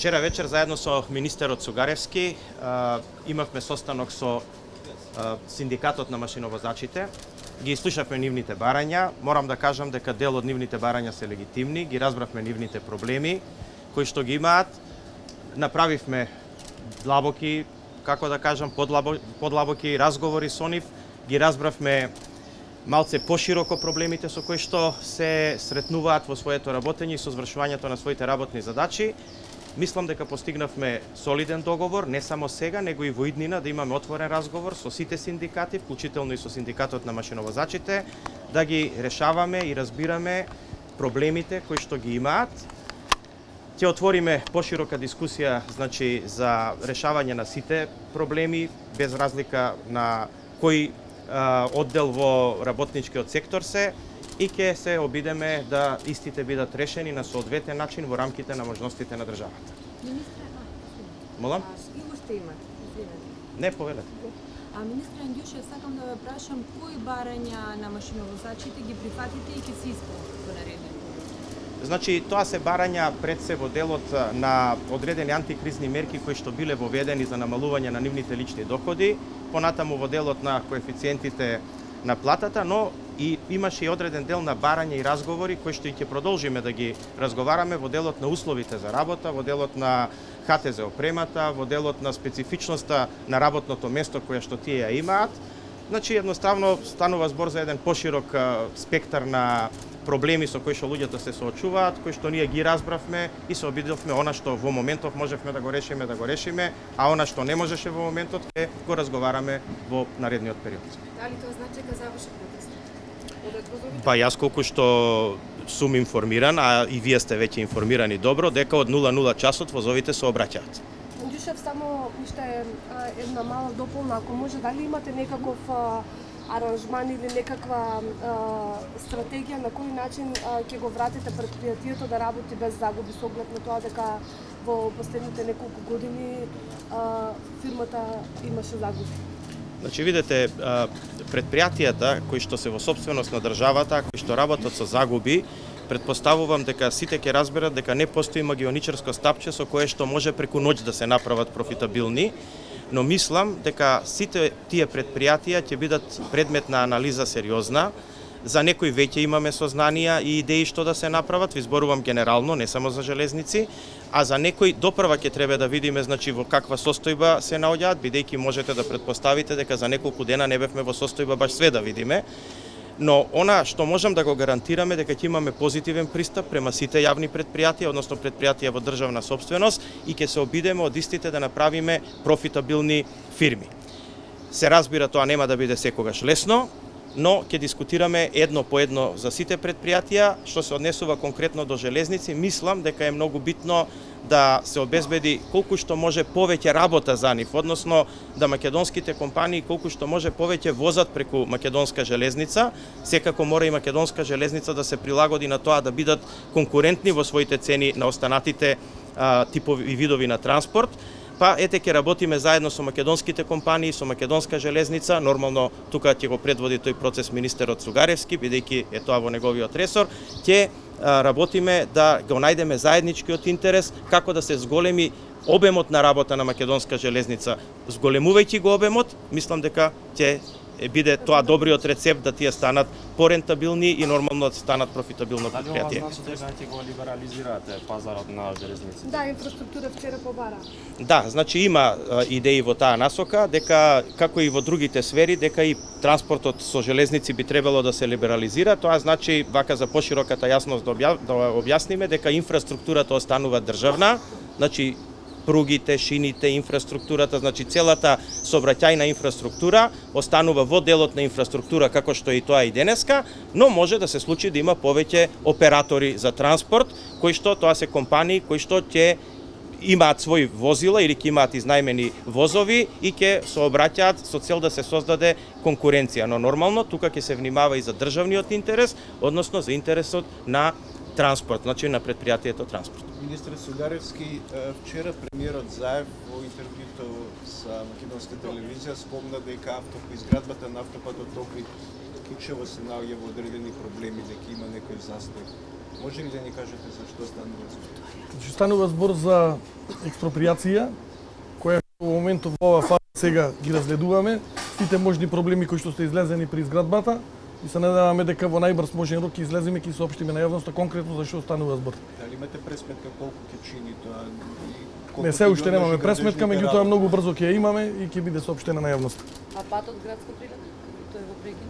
Вчера вечер заедно со министерот Цугаревски имавме состанок со синдикатот на машиновозачите. Ги слушавме нивните барања. Морам да кажам дека дел од нивните барања се легитимни, ги разбравме нивните проблеми кои што ги имаат. Направивме длабоки, како да кажам, подлабоки разговори со нив, ги разбравме малце пошироко проблемите со кои што се сретнуваат во своето работење и со извршувањето на своите работни задачи. Мислам дека постигнавме солиден договор, не само сега, него и во иднина, да имаме отворен разговор со сите синдикати, вклучително и со синдикатот на машиновозачите, да ги решаваме и разбираме проблемите кои што ги имаат. Ќе отвориме поширока дискусија, значи, за решавање на сите проблеми, без разлика на кој оддел во работничкиот сектор се, и ќе се обидеме да истите бидат решени на соодветен начин во рамките на можностите на државата. Министре, Молам? и уште има, извинете. Не, повелете. Министре Андјушев, сакам да ве прашам кои барања на машиновозачите ги прифатите и ќе се исполнат во наредните? Значи, тоа се барања пред се во делот на одредени антикризни мерки кои што биле воведени за намалување на нивните лични доходи, понатаму во делот на коефициентите на платата, но и имаше и одреден дел на барања и разговори кои што и ќе продолжиме да ги разговараме во делот на условите за работа, во делот на ХТЗ опремата, во делот на специфичноста на работното место кое што тие ја имаат. Значи, едноставно станува збор за еден поширок спектар на проблеми со кои што луѓето се соочуваат, кои што ние ги разбравме и се обидовме она што во моментов можевме да го решиме, а она што не можеше во моментот ќе го разговараме во наредниот период. Дали тоа значи дека заврши протестот? Па јас колку што сум информиран, а и вие сте веќе информирани добро, дека од 00 часот возовите се обраќаат. Андјушев, само уште една мала дополна, ако може, дали имате некаков аранжман или некаква стратегија на кој начин ќе го вратите предпријатието да работи без загуби, со оглед на тоа дека во последните неколку години фирмата имаше загуби? Значи, видете, предпријатијата кои што се во собственост на државата, кои што работат со загуби, предпоставувам дека сите ќе разберат дека не постои магионичарско стапче со кое што може преку ноќ да се направат профитабилни, но мислам дека сите тие предпријатија ќе бидат предмет на анализа сериозна. За некои веќе имаме сознанија и идеи што да се направат, ви зборувам генерално, не само за железници, а за некои допрва ќе треба да видиме, значи, во каква состојба се наоѓаат, бидејќи можете да предпоставите дека за неколку дена не бевме во состојба баш све да видиме. Но она што можам да го гарантираме дека ќе имаме позитивен пристап према сите јавни предпријатија, односно предпријатија во државна собственост, и ќе се обидеме од истите да направиме профитабилни фирми. Се разбира, тоа нема да биде секогаш лесно, но ќе дискутираме едно по едно за сите предпријатија. Што се однесува конкретно до железници, мислам дека е многу битно да се обезбеди колку што може повеќе работа за нив, односно да македонските компании колку што може повеќе возат преку македонска железница. Секако мора и македонска железница да се прилагоди на тоа да бидат конкурентни во своите цени на останатите типови и видови на транспорт. Па ете, ќе работиме заедно со македонските компании, со македонска железница. Нормално тука ќе го предводи тој процес министерот Цугаревски, бидејќи е тоа во неговиот ресор. Ќе работиме да го најдеме заедничкиот интерес како да се зголеми обемот на работа на македонска железница. Зголемувајќи го обемот, мислам дека ќе биде тоа добриот рецепт да тие станат порентабилни и нормално да станат профитабилно предпријатие. Дали ова значи дека ќе го либерализирате пазарот на железници? Да, инфраструктура вчера побара. Да, значи има идеи во таа насока, дека како и во другите сфери, дека и транспортот со железници би требало да се либерализира. Тоа значи, вака за пошироката јасност да објасниме, дека инфраструктурата останува државна, значи пругите, шините, инфраструктурата, значи целата сообраќајна инфраструктура останува во делот на инфраструктура како што и тоа и денеска, но може да се случи да има повеќе оператори за транспорт, кои што тоа се компании кои што ќе имаат своји возила или ќе имаат изнајмени возови и ќе сообраќаат со цел да се создаде конкуренција. Но нормално тука ќе се внимава и за државниот интерес, односно за интересот на транспорт, значи на предпријатието транспорт. Министр Цугаревски, вчера премиерот Заев во интервјуто со македонска телевизија спомна дека изградбата на автопатот Охрид случаево се наоѓа во одредени проблеми, дека има некој застој. Може ли да ни кажете за што станува збор? Значи станува збор за експроприација, која во моментот во оваа фаза сега ги разгледуваме, сите можни проблеми кои што се излезени при изградбата и се надеваме дека во најбрз можен рок ќе излеземе, ќе соопштиме на јавноста конкретно за што станува збор. Дали имате пресметка колку ќе чини тоа? Не се уште немаме пресметка, меѓутоа многу брзо ќе ја имаме и ќе биде соопштена на јавноста. А патот градско прилет? Тој во прекин?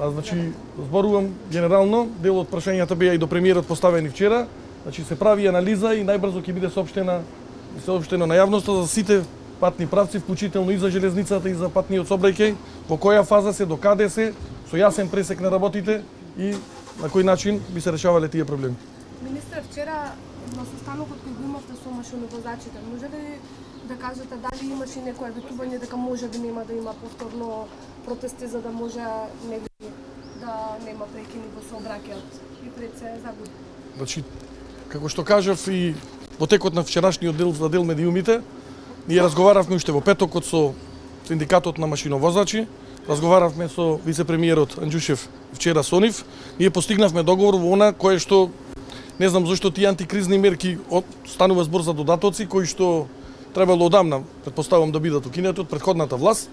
Значи, зборувам генерално, дел од прашањата беа и до премиерот поставени вчера. Значи се прави анализа и најбрзо ќе биде соопштено на јавноста за сите патни правци, вклучително и за железницата и за патниот сообраќај, во која фаза се, до каде се, со јасен пресек на работите и на кој начин би се решавале тие проблеми. Министре, вчера на состанокот кој го имавте со машиновозачите, може ли да кажете дали имаше некое ветување дека може би нема да има повторно протести за да може да нема прекини во сообраќајот и пред се загуби? Значи, како што кажав и во текот на вчерашниот дел за дел медиумите, ние разговаравме уште во петокот со синдикатот на машиновозачи, разговаравме со вице-премиерот Анџушев вчера со нив, ние постигнавме договор во она кое што не знам зашто тие антикризни мерки станува збор за додатоци кои што требало одамна, претпоставувам да бидат укинети од претходната власт.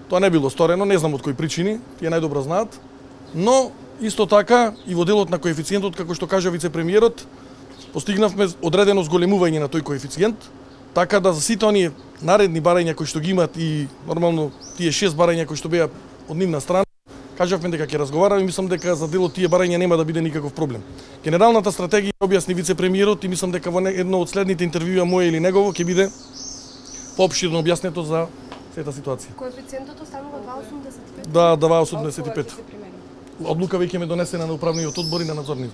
Тоа не било сторено, не знам од кои причини, тие најдобро знаат, но исто така и во делот на коефициентот, како што кажа вице-премиерот, постигнавме одредено зголемување на тој коефициент, така да за сите оние наредни барања кои што ги имат и нормално тие 6 барања кои што беа од нивна страна, кажавме дека ќе разговараме и мислам дека за дел од тие барања нема да биде никаков проблем. Генералната стратегија објасни вице-премиерот и мислам дека во едно од следните интервјуа моје или негово ќе биде поопширно објаснето за сета ситуација. Коефициентот останува 2,85? Да, 2,85. Одлука веќе ме донесена на управниот одбор и на надзорниот.